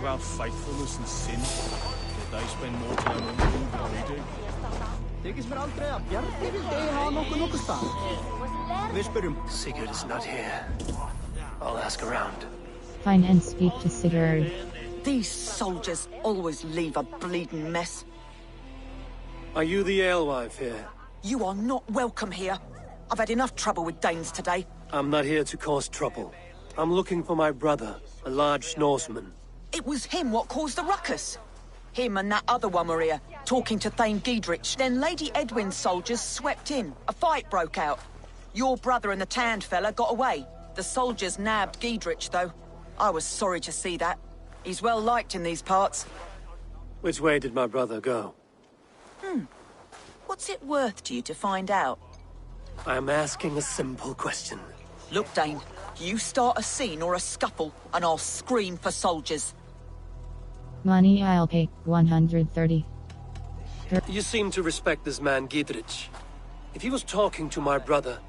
about faithfulness and sin, yet they spend more time on the move than we do. Sigurd is not here. I'll ask around. Find and speak to Sigurd. These soldiers always leave a bleeding mess. Are you the alewife here? You are not welcome here. I've had enough trouble with Danes today. I'm not here to cause trouble. I'm looking for my brother, a large Norseman. It was him what caused the ruckus. Him and that other one were here, talking to Thane Giedrich. Then Lady Edwin's soldiers swept in. A fight broke out. Your brother and the tanned fella got away. The soldiers nabbed Giedrich, though. I was sorry to see that. He's well liked in these parts. Which way did my brother go? What's it worth to you to find out? I'm asking a simple question. Look, Dane, you start a scene or a scuffle, and I'll scream for soldiers. Money I'll pay, 130. You seem to respect this man, Giedrich. If he was talking to my brother,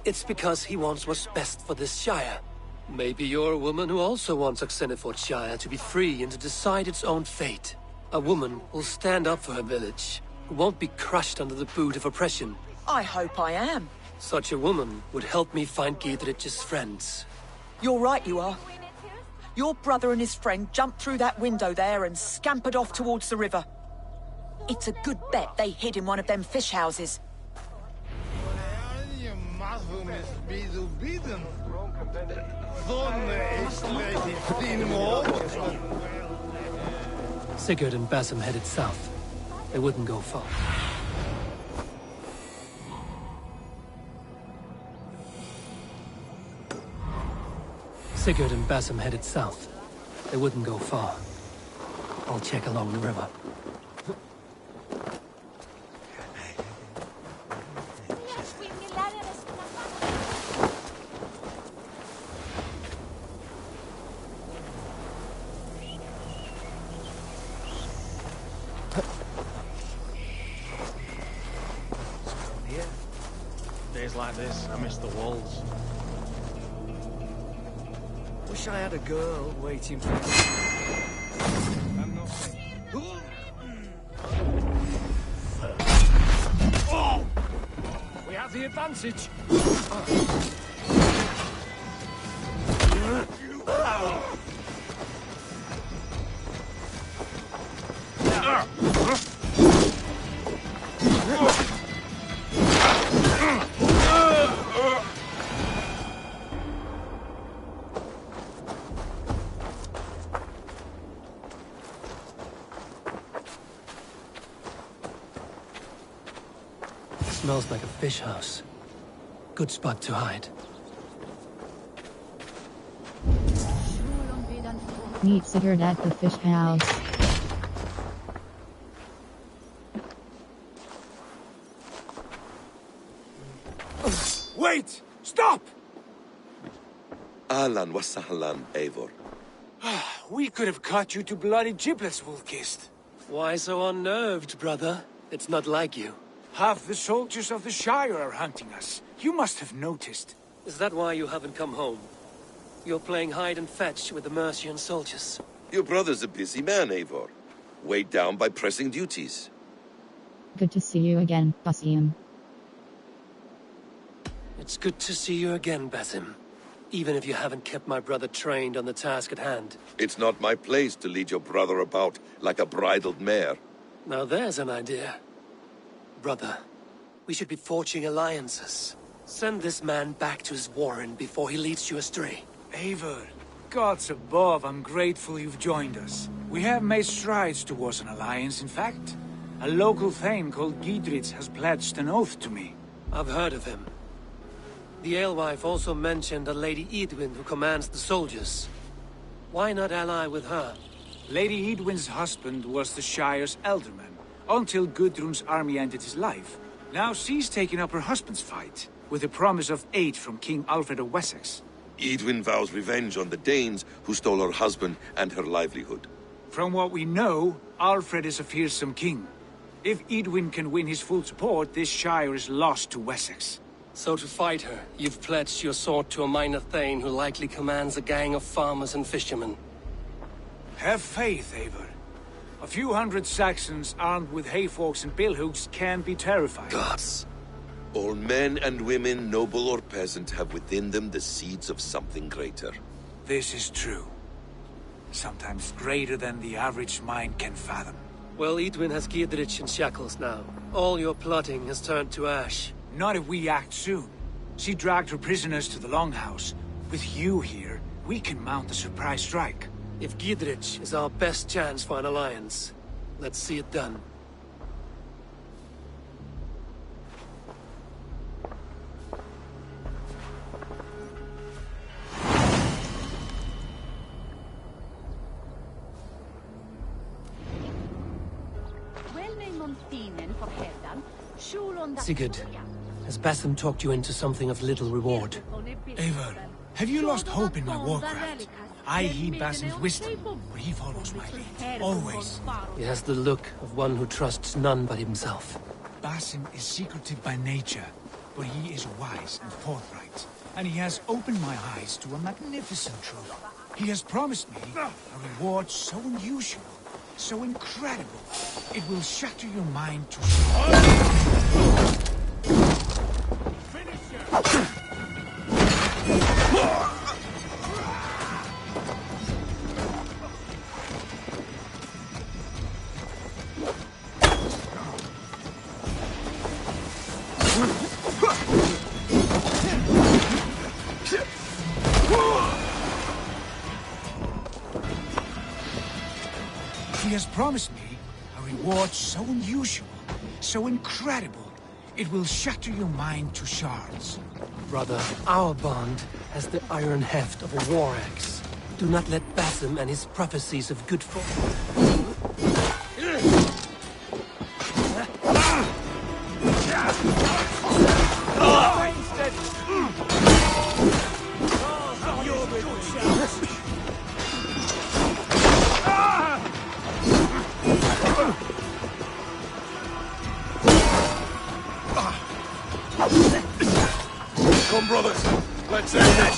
it's because he wants what's best for this shire. Maybe you're a woman who also wants Oxenefordscire to be free and to decide its own fate. A woman who'll stand up for her village, who won't be crushed under the boot of oppression. I hope I am. Such a woman would help me find Giedrich's friends. You're right, you are. Your brother and his friend jumped through that window there and scampered off towards the river. It's a good bet they hid in one of them fish houses. Sigurd and Basim headed south. They wouldn't go far. Sigurd and Basim headed south. They wouldn't go far. I'll check along the river. Days like this, I miss the walls. Wish I had a girl waiting for me. I'm not... Oh! We have the advantage. Smells like a fish house. Good spot to hide. Meet Sigurd at the fish house. Wait! Stop! Ahlan wa sahlan, Eivor. We could have cut you to bloody giblets, Wolfkist. Why so unnerved, brother? It's not like you. Half the soldiers of the Shire are hunting us. You must have noticed. Is that why you haven't come home? You're playing hide and fetch with the Mercian soldiers. Your brother's a busy man, Eivor. Weighed down by pressing duties. Good to see you again, Basim. It's good to see you again, Basim. Even if you haven't kept my brother trained on the task at hand. It's not my place to lead your brother about like a bridled mare. Now there's an idea. Brother, we should be forging alliances. Send this man back to his warren before he leads you astray. Eivor, gods above, I'm grateful you've joined us. We have made strides towards an alliance, in fact. A local thane called Giedrich has pledged an oath to me. I've heard of him. The alewife also mentioned a Lady Edwin who commands the soldiers. Why not ally with her? Lady Edwin's husband was the Shire's elderman, until Gudrun's army ended his life. Now she's taken up her husband's fight, with a promise of aid from King Alfred of Wessex. Edwin vows revenge on the Danes who stole her husband and her livelihood. From what we know, Alfred is a fearsome king. If Edwin can win his full support, this Shire is lost to Wessex. So to fight her, you've pledged your sword to a minor thane who likely commands a gang of farmers and fishermen. Have faith, Eivor. A few hundred Saxons armed with hayforks and billhooks can be terrifying. Gods. All men and women, noble or peasant, have within them the seeds of something greater. This is true. Sometimes greater than the average mind can fathom. Well, Edwin has Giedrich in shackles now. All your plotting has turned to ash. Not if we act soon. She dragged her prisoners to the Longhouse. With you here, we can mount a surprise strike. If Giedrich is our best chance for an alliance, let's see it done. Sigurd, has Basim talked you into something of little reward? Eivor, have you lost hope in my warcraft? I heed Basim's wisdom, but he follows my lead, always. He has the look of one who trusts none but himself. Basim is secretive by nature, but he is wise and forthright. And he has opened my eyes to a magnificent truth. He has promised me a reward so unusual, so incredible, it will shatter your mind to He has promised me a reward so unusual, so incredible, it will shatter your mind to shards. Brother, our bond has the iron heft of a war axe. Do not let Basim and his prophecies of good fortune... Come, brothers. Let's end this.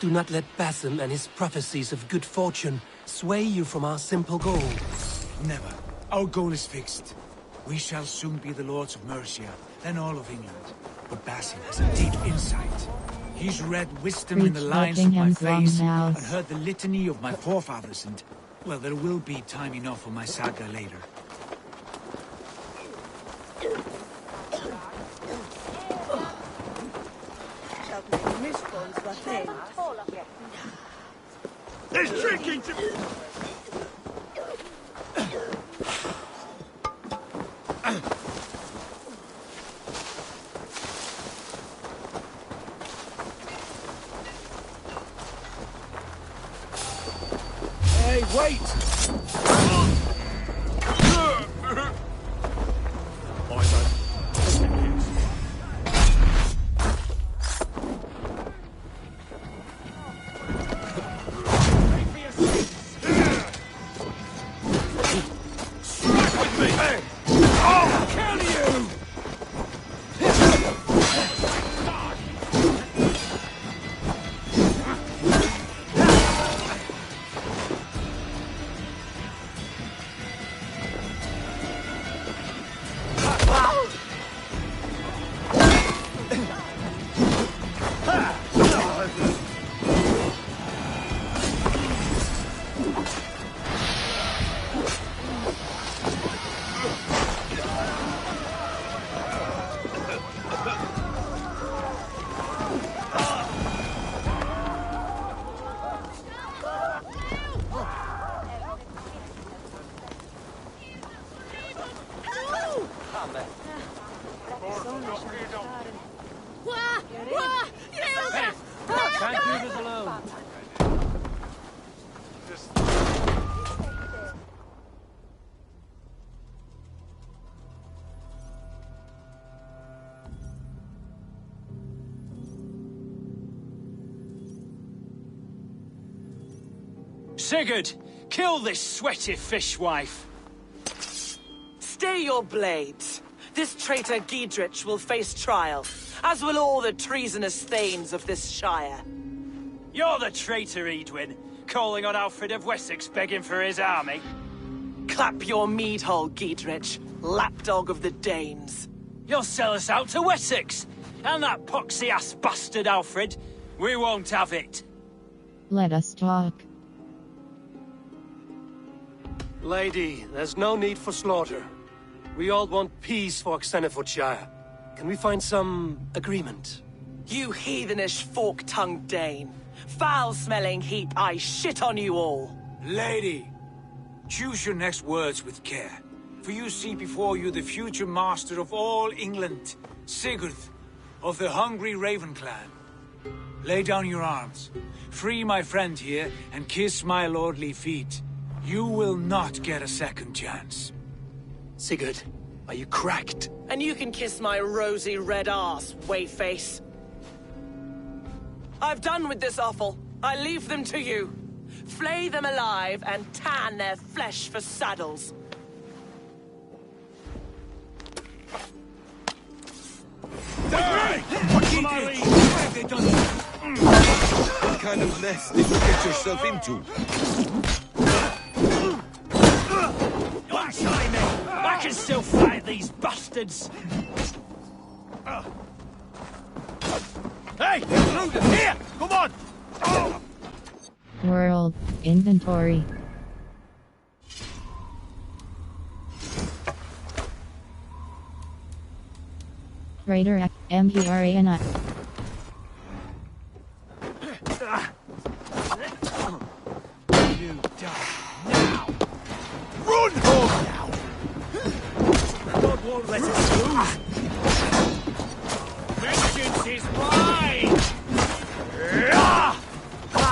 Do not let Basim and his prophecies of good fortune sway you from our simple goal. Never. Our goal is fixed. We shall soon be the lords of Mercia, then all of England. But Basim has a deep insight. He's read wisdom in the lines of my face and heard the litany of my forefathers, and, well, there will be time enough for my saga later. There's drinking to... Hey, wait! Can't do this alone. Sigurd, kill this sweaty fishwife! Stay your blades. This traitor Giedrich will face trial, as will all the treasonous thanes of this shire. You're the traitor, Edwin, calling on Alfred of Wessex begging for his army. Clap your mead hole, Giedrich, lapdog of the Danes. You'll sell us out to Wessex, and that poxy-ass bastard Alfred. We won't have it. Let us talk. Lady, there's no need for slaughter. We all want peace for Oxenefordscire. Can we find some agreement? You heathenish fork-tongued Dane. Foul-smelling heap, I shit on you all. Lady, choose your next words with care. For you see before you the future master of all England, Sigurd, of the hungry Raven clan. Lay down your arms. Free my friend here, and kiss my lordly feet. You will not get a second chance. Sigurd, are you cracked? And you can kiss my rosy red arse, wayface. I've done with this offal. I leave them to you. Flay them alive and tan their flesh for saddles. Die! What have they done? What kind of mess did you get yourself into? Don't try me! I can still fight these bastards! Hey! Here! Come on! World. Inventory. Raider MPRANI. You die now! Run home now! God won't let us lose! Vengeance is mine!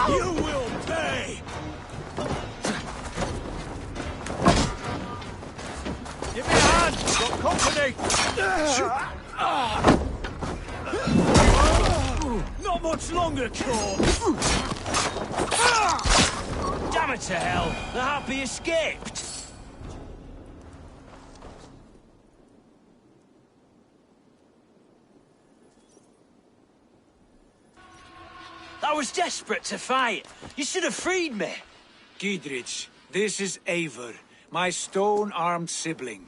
You will pay! Give me a hand! Got company! Not much longer, Corpse! Damn it to hell! The harpy escaped! I was desperate to fight. You should have freed me. Giedrich, this is Eivor, my stone-armed sibling.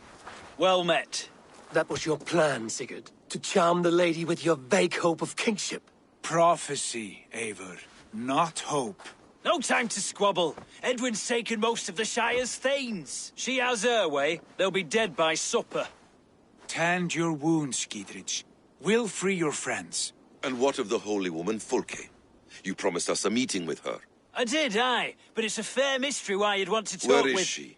Well met. That was your plan, Sigurd. To charm the lady with your vague hope of kingship. Prophecy, Eivor, not hope. No time to squabble. Edwin's taken most of the Shire's thanes. She has her way. They'll be dead by supper. Tend your wounds, Giedrich. We'll free your friends. And what of the holy woman Fulke? You promised us a meeting with her. I did, aye. But it's a fair mystery why you'd want to talk with... Where is she?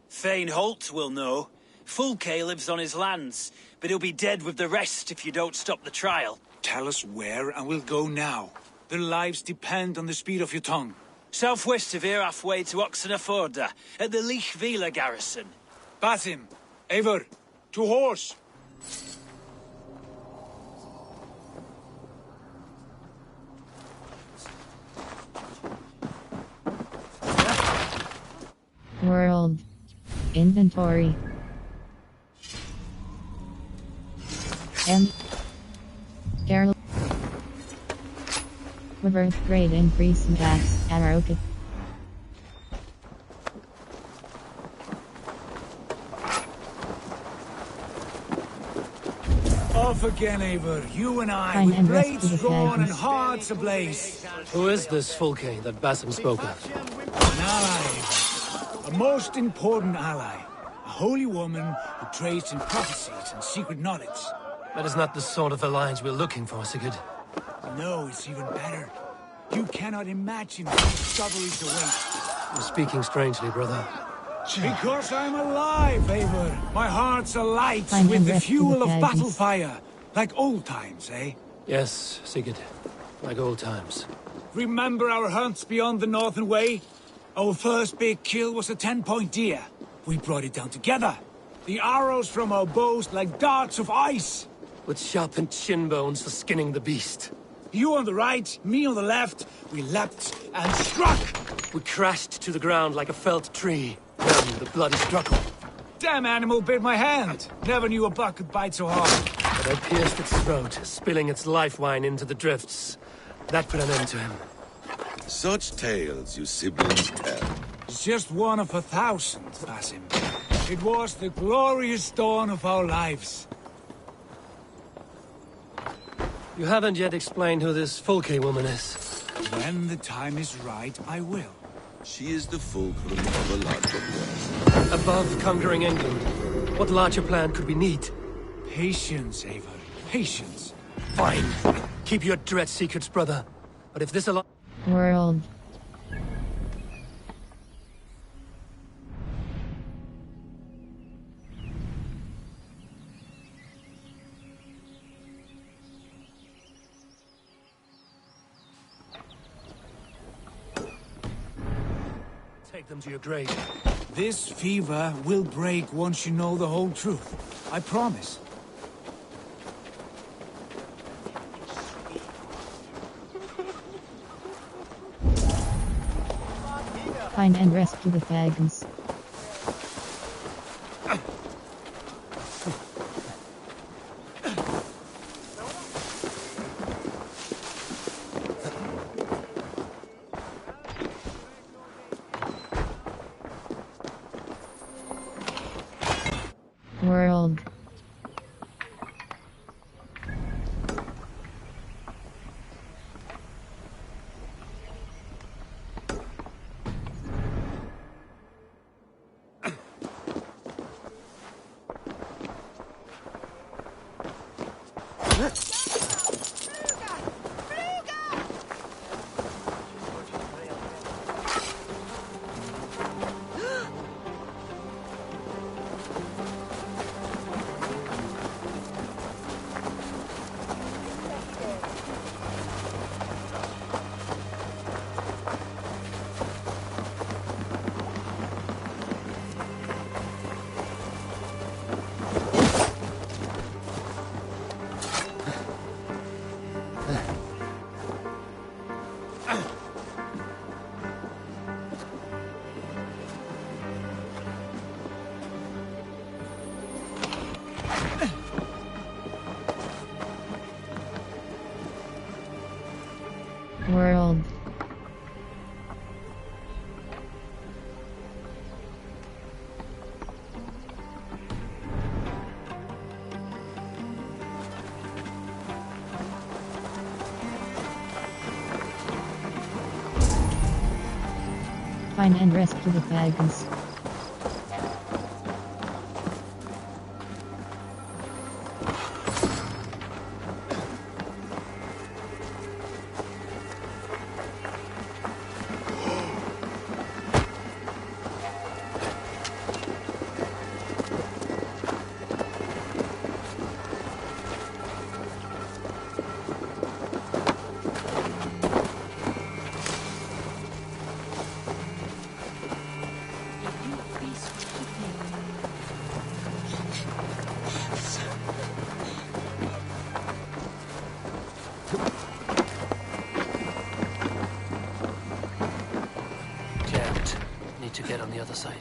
Thane Holt will know. Fulke lives on his lands, but he'll be dead with the rest if you don't stop the trial. Tell us where, and we'll go now. Their lives depend on the speed of your tongue. Southwest of here, halfway to Oxeneforda, at the Lichvila garrison. Basim, Eivor, to horse! World. Inventory. Carol. Reverse grade increase in gas. Aroka. Off again, Eivor. You and I, Fine, with and rest blades of the drawn and flags. hearts ablaze. Who is this Fulke that Basim spoke of? An ally, Eivor. A most important ally. A holy woman who trades in prophecies and secret knowledge. That is not the sort of alliance we're looking for, Sigurd. No, it's even better. You cannot imagine what discoveries await. You're speaking strangely, brother. Because I'm alive, Eivor. My heart's alight Find with and the rest fuel of of the battle flags. fire. Like old times, eh? Yes, Sigurd. Like old times. Remember our hunts beyond the Northern Way? Our first big kill was a 10-point deer. We brought it down together. The arrows from our bows like darts of ice. With sharpened shin bones for skinning the beast. You on the right, me on the left. We leapt and struck. We crashed to the ground like a felled tree. Then the bloody struggle. Damn animal bit my hand. Never knew a buck could bite so hard. But I pierced its throat, spilling its life wine into the drifts. That put an end to him. Such tales you siblings tell. It's just one of 1,000, Basim. It was the glorious dawn of our lives. You haven't yet explained who this Folke woman is. When the time is right, I will. She is the fulcrum of a larger plan. Above conquering England, what larger plan could we need? Patience, Avery. Patience. Fine. Keep your dread secrets, brother. But if this World. take them to your grave. This fever will break once you know the whole truth. I promise. Find and rescue the faggots. World. World. Find and rescue the faggots. Jammed. Need to get on the other side.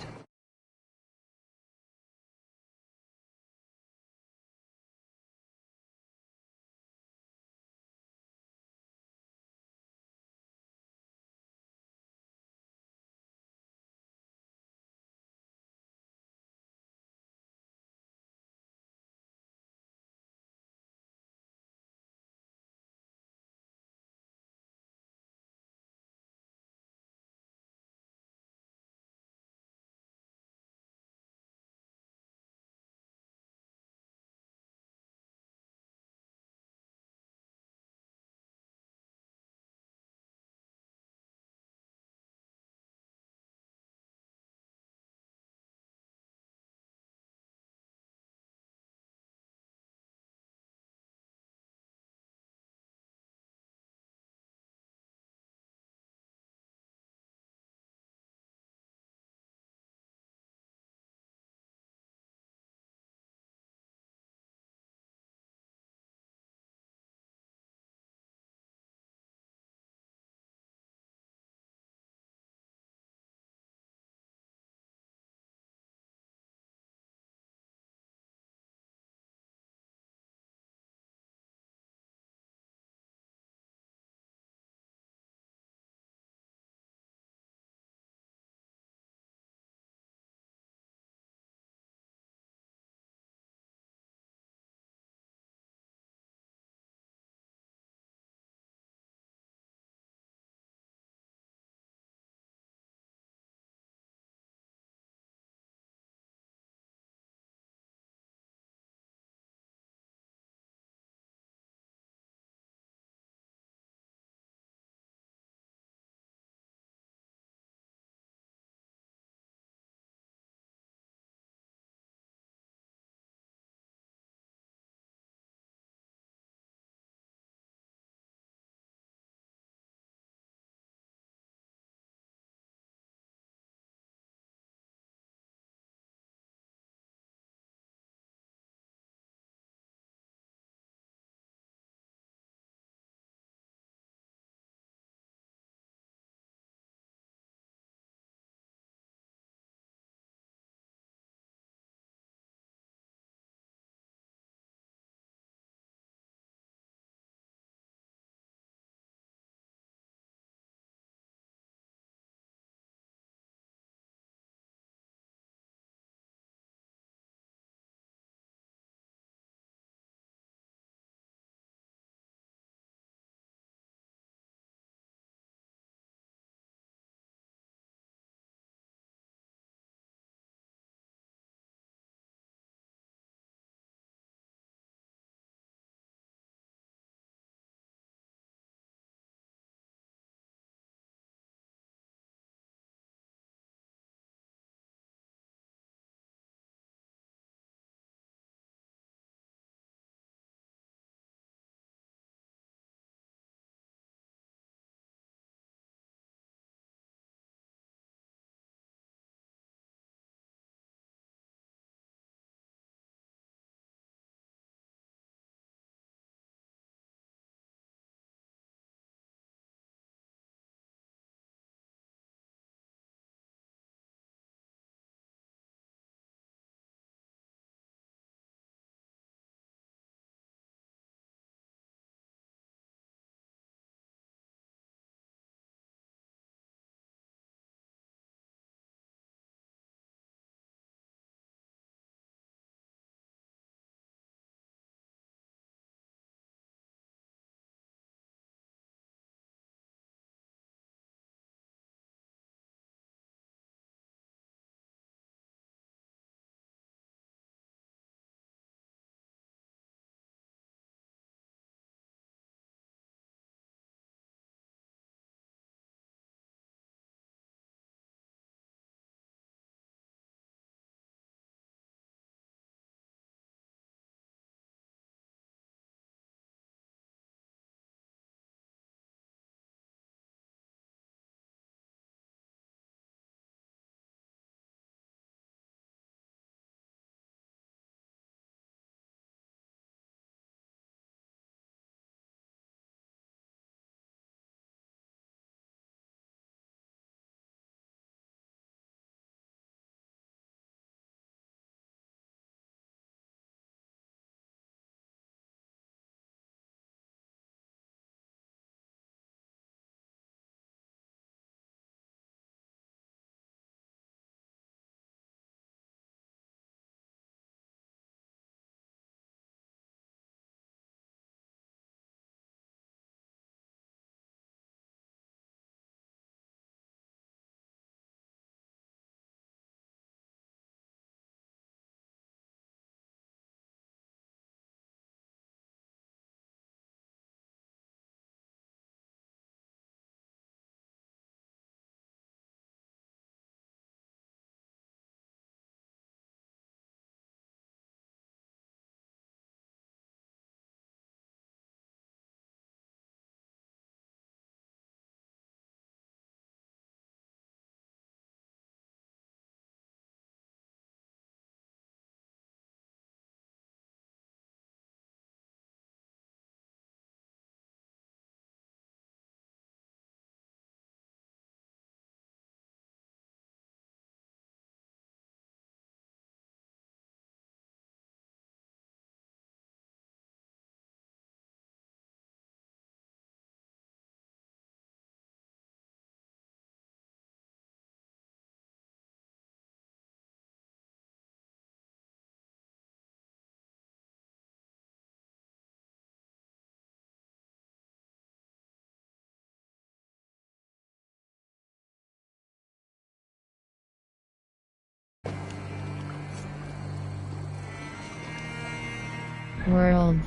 World.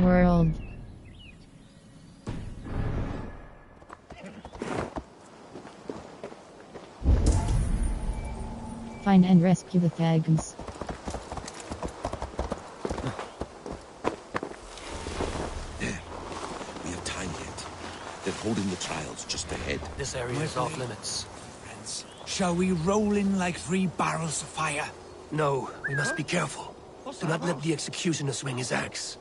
World. Find and rescue the Thagans. There. We have time yet. They're holding the trials just ahead. This area is off limits. Friends, shall we roll in like 3 barrels of fire? No, we must be careful. Do not let the executioner swing his axe.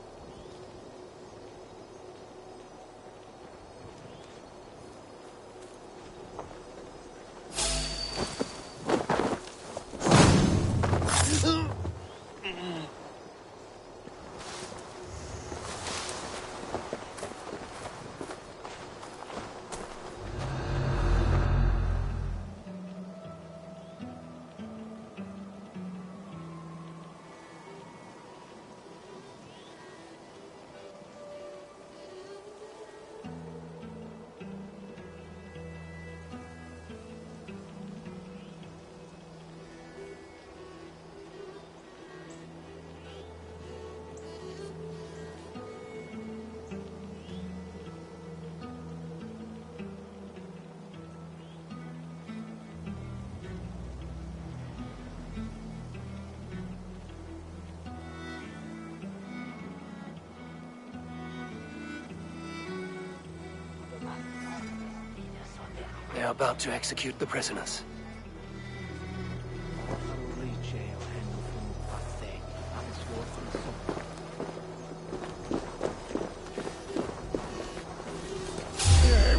They're about to execute the prisoners.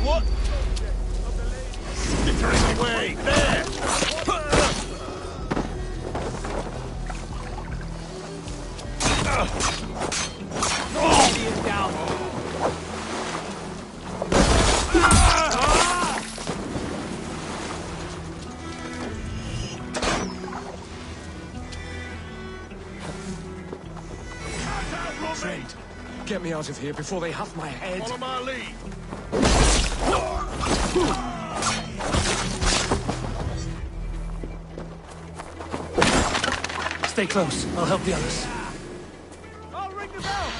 What? Skittering away! There! Trade. Get me out of here before they huff my head. Follow my lead! Stay close. I'll help the others. I'll ring the bell!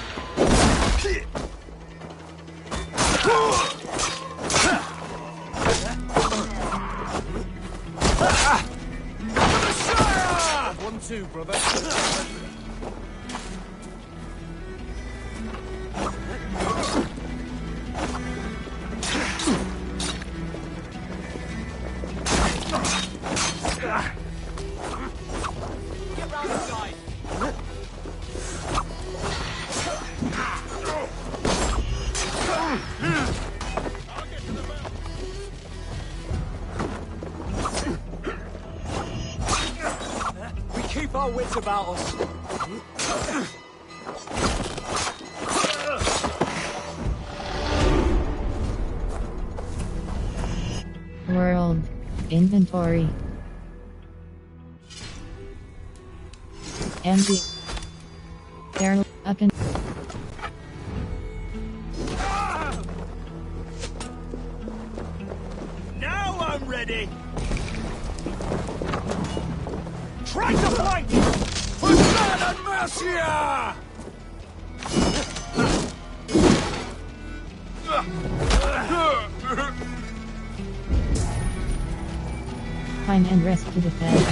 One, two, brother. keep our wits about us. World. Inventory. Empty. There. Now I'm ready. Try to fight! For God and Mercia! Find and rescue the feds.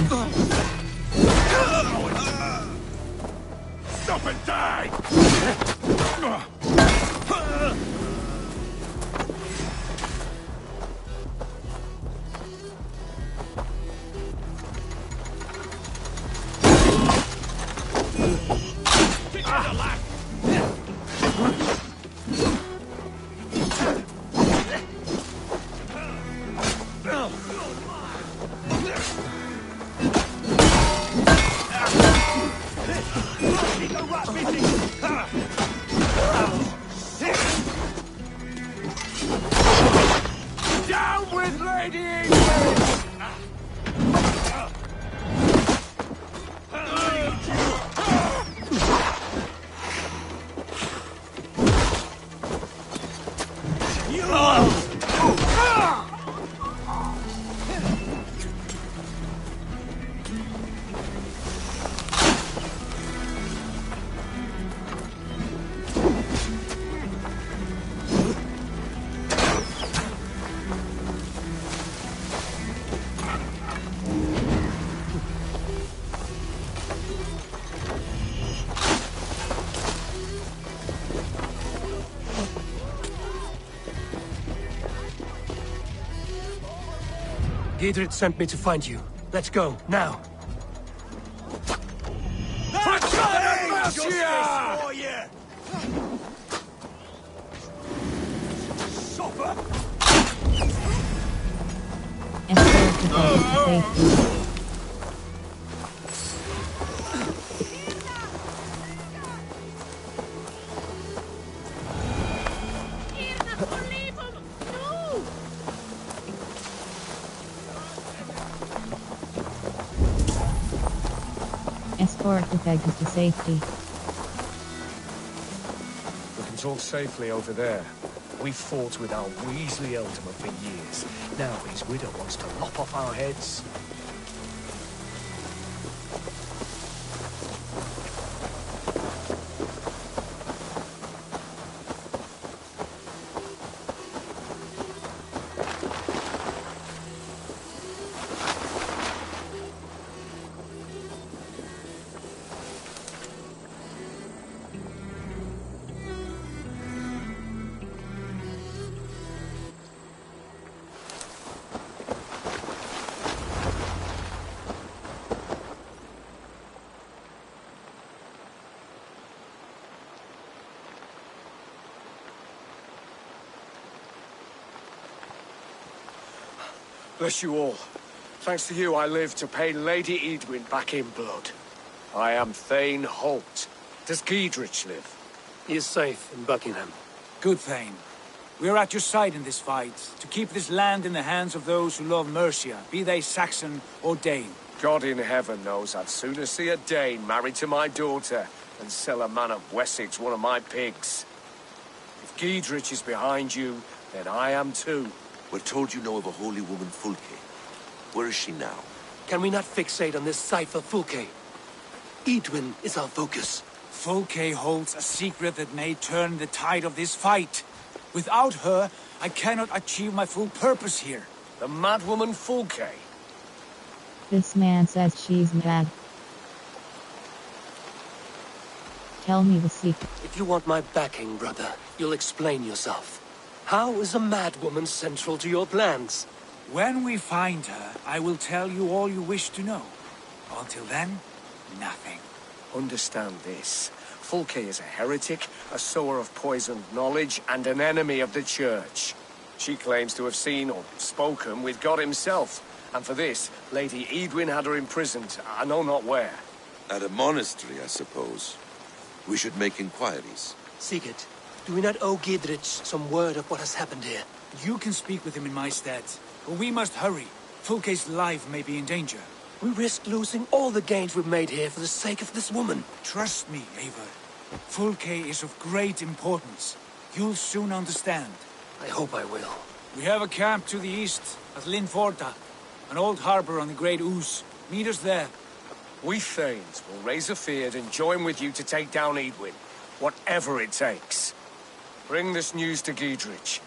Stop and die! Down with Lady England! Giedrich sent me to find you. Let's go, now. For God and Mercia! For you! Suffer! Escort the feds to safety. Escort the feds to safety. We can talk safely over there. We fought with our Weasley Ultima for years. Now his widow wants to lop off our heads. Bless you all. Thanks to you, I live to pay Lady Edwin back in blood. I am Thane Holt. Does Giedrich live? He is safe in Buckingham. Good, Thane. We are at your side in this fight, to keep this land in the hands of those who love Mercia, be they Saxon or Dane. God in heaven knows I'd sooner see a Dane married to my daughter than sell a man of Wessex one of my pigs. If Giedrich is behind you, then I am too. We're told you know of a holy woman, Fulke. Where is she now? Can we not fixate on this cipher, Fulke? Edwin is our focus. Fulke holds a secret that may turn the tide of this fight. Without her, I cannot achieve my full purpose here. The madwoman Fulke? This man says she's mad. Tell me the secret. If you want my backing, brother, you'll explain yourself. How is a madwoman central to your plans? When we find her, I will tell you all you wish to know. Until then, nothing. Understand this. Fulke is a heretic, a sower of poisoned knowledge, and an enemy of the Church. She claims to have seen or spoken with God himself. And for this, Lady Edwin had her imprisoned, I know not where. At a monastery, I suppose. We should make inquiries. Sigurd, do we not owe Gidrich some word of what has happened here? You can speak with him in my stead. But we must hurry. Fulke's life may be in danger. We risk losing all the gains we've made here for the sake of this woman. Trust me, Eivor. Fulke is of great importance. You'll soon understand. I hope I will. We have a camp to the east, at Linforda. An old harbor on the Great Ouse. Meet us there. We Thanes will raise a feard and join with you to take down Edwin. Whatever it takes. Bring this news to Gidrich.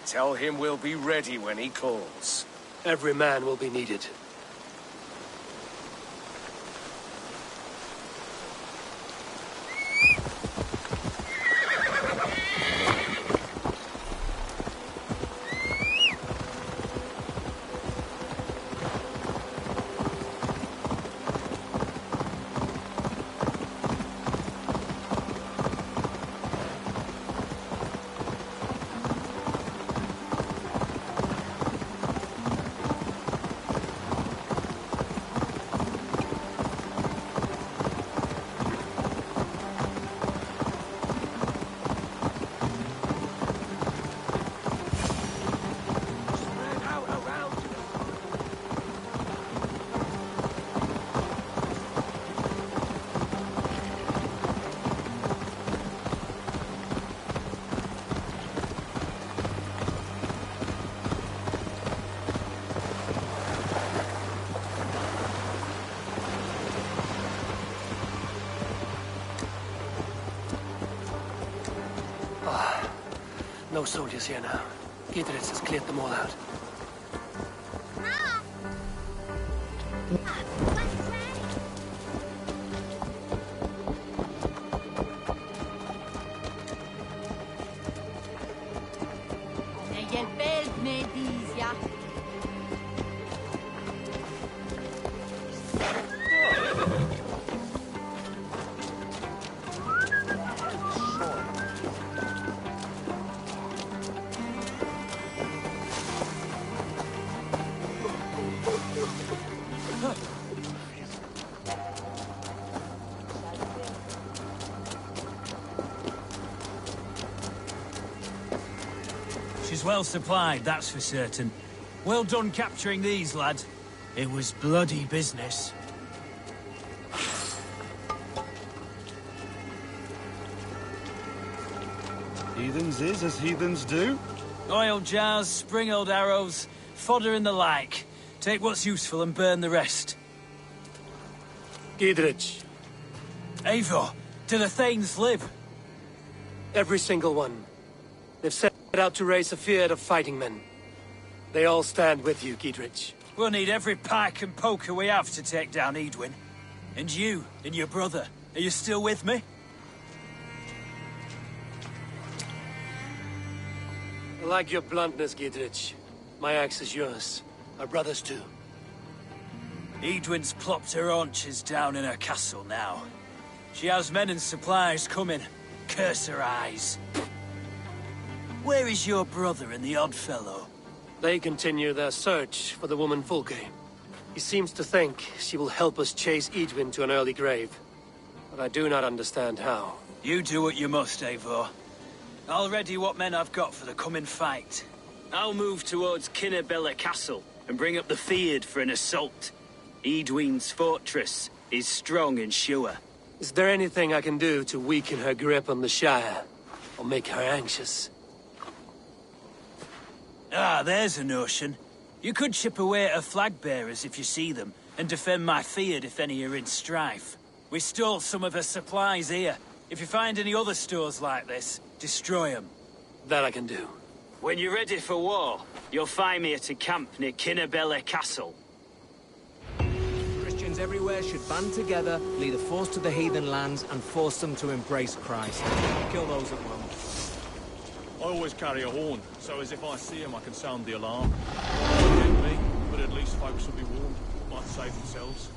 Tell him we'll be ready when he calls. Every man will be needed. No soldiers here now. Gidrich has cleared them all out. She's well supplied, that's for certain. Well done capturing these, lad. It was bloody business. Heathens is as heathens do. Oil jars, spring-old arrows, fodder and the like. Take what's useful and burn the rest. Gidrich. Eivor, do the Thanes live? Every single one. They've set out to raise a fear of fighting men. They all stand with you, Gidrich. We'll need every pike and poker we have to take down Edwin. And you, and your brother, are you still with me? I like your bluntness, Gidrich. My axe is yours. Our brother's too. Edwin's plopped her haunches down in her castle now. She has men and supplies coming. Curse her eyes. Where is your brother and the odd fellow? They continue their search for the woman Fulke. He seems to think she will help us chase Edwin to an early grave. But I do not understand how. You do what you must, Eivor. I'll ready what men I've got for the coming fight. I'll move towards Kinnabella Castle and bring up the feared for an assault. Edwin's fortress is strong and sure. Is there anything I can do to weaken her grip on the Shire? Or make her anxious? Ah, there's a notion. You could chip away at her flag-bearers if you see them, and defend my feared if any are in strife. We stole some of her supplies here. If you find any other stores like this, destroy them. That I can do. When you're ready for war, you'll find me at a camp near Kinnabella Castle. Christians everywhere should band together, lead a force to the heathen lands, and force them to embrace Christ. Kill those at will. I always carry a horn, so as if I see him I can sound the alarm. They won't get me, but at least folks will be warned. Might save themselves.